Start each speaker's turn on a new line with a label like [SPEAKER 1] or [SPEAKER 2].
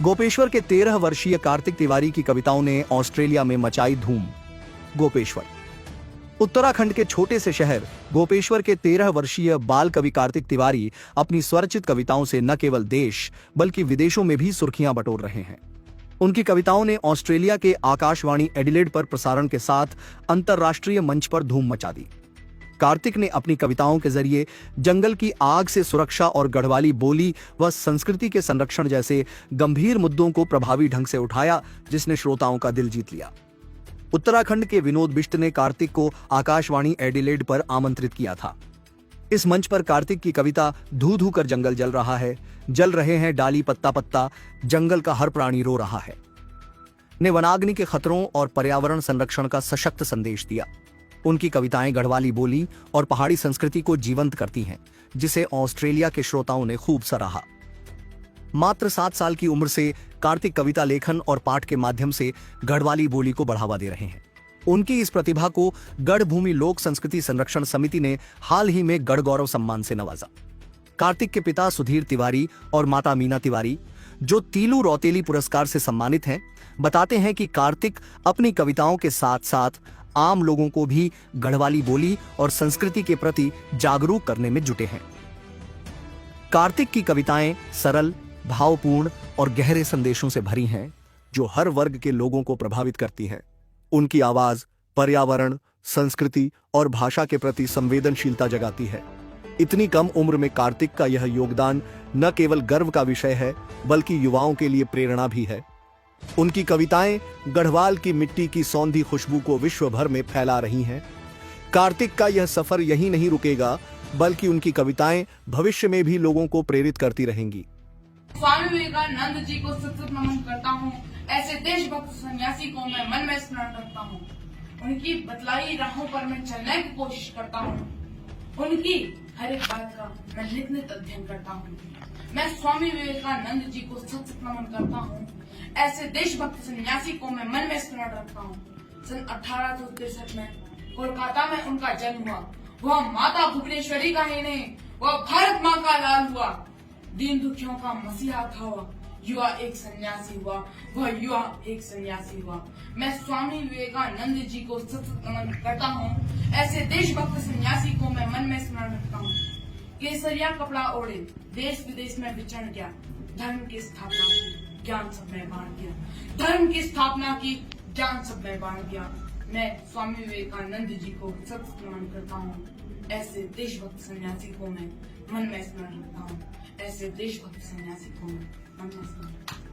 [SPEAKER 1] गोपेश्वर के 13 वर्षीय कार्तिक तिवारी की कविताओं ने ऑस्ट्रेलिया में मचाई धूम। गोपेश्वर उत्तराखंड के छोटे से शहर गोपेश्वर के 13 वर्षीय बाल कवि कार्तिक तिवारी अपनी स्वरचित कविताओं से न केवल देश बल्कि विदेशों में भी सुर्खियां बटोर रहे हैं। उनकी कविताओं ने ऑस्ट्रेलिया के आकाशवाणी एडिलेड पर प्रसारण के साथ अंतर्राष्ट्रीय मंच पर धूम मचा दी। कार्तिक ने अपनी कविताओं के जरिए जंगल की आग से सुरक्षा और गढ़वाली बोली व संस्कृति के संरक्षण जैसे गंभीर मुद्दों को प्रभावी ढंग से उठाया, जिसने श्रोताओं का दिल जीत लिया। उत्तराखंड के विनोद बिष्ट ने कार्तिक को आकाशवाणी एडिलेड पर आमंत्रित किया था। इस मंच पर कार्तिक की कविता धू धू कर जंगल जल रहा है, जल रहे हैं डाली पत्ता पत्ता, जंगल का हर प्राणी रो रहा है, ने वनाग्नि के खतरों और पर्यावरण संरक्षण का सशक्त संदेश दिया। उनकी कविताएं गढ़वाली बोली और पहाड़ी संस्कृति को जीवंत करती हैं, जिसे ऑस्ट्रेलिया के श्रोताओं ने खूब सराहा। मात्र 7 साल की उम्र से कार्तिक कविता लेखन और पाठ के माध्यम से गढ़वाली बोली को बढ़ावा दे रहे हैं। उनकी इस प्रतिभा को गढ़ भूमि लोक संस्कृति संरक्षण समिति ने हाल ही में गढ़ गौरव सम्मान से नवाजा। कार्तिक के पिता सुधीर तिवारी और माता मीना तिवारी, जो तीलू रौतेली पुरस्कार से सम्मानित हैं, बताते हैं कि कार्तिक अपनी कविताओं के साथ साथ आम लोगों को भी गढ़वाली बोली और संस्कृति के प्रति जागरूक करने में जुटे हैं। कार्तिक की कविताएं सरल, भावपूर्ण और गहरे संदेशों से भरी हैं, जो हर वर्ग के लोगों को प्रभावित करती हैं। उनकी आवाज पर्यावरण, संस्कृति और भाषा के प्रति संवेदनशीलता जगाती है। इतनी कम उम्र में कार्तिक का यह योगदान न केवल गर्व का विषय है, बल्कि युवाओं के लिए प्रेरणा भी है। उनकी कविताएं गढ़वाल की मिट्टी की सौंधी खुशबू को विश्व भर में फैला रही हैं। कार्तिक का यह सफर यहीं नहीं रुकेगा, बल्कि उनकी कविताएं भविष्य में भी लोगों को प्रेरित करती रहेंगी।
[SPEAKER 2] स्वामी विवेकानंद जी को सतत नमन करता हूँ। ऐसे देशभक्त सन्यासी को मैं मन में स्मरण करता हूँ। उनकी बतलाई राहों पर मैं चलने की कोशिश करता हूँ। उनकी हर एक बात का मैं नित नित अध्ययन करता हूँ। मैं स्वामी विवेकानंद जी को सतत नमन करता हूँ। ऐसे देशभक्त सन्यासी को मैं मन में स्मरण रखता हूँ। सन 1863 में कोलकाता में उनका जन्म हुआ। वह माता भुवनेश्वरी का ही नहीं, वह भारत माँ का लाल हुआ। दीन दुखियों का मसीहा था वह। युवा एक सन्यासी हुआ, वह युवा एक सन्यासी हुआ। मैं स्वामी विवेकानंद जी को सतत नमन करता हूँ। ऐसे देशभक्त सन्यासी को मैं मन में स्मरण रखता हूँ। केसरिया कपड़ा ओढ़े देश विदेश में विचरण किया, धर्म की स्थापना की, ज्ञान सब में बांट दिया। धर्म की स्थापना की, ज्ञान सब में बांट दिया। मैं स्वामी विवेकानंद जी को सतत नमन करता हूँ। ऐसे देशभक्त सन्यासी को मैं मन में स्मरण रखता हूँ। ऐसे देशभक्त सन्यासी को मैं मन में स्मरण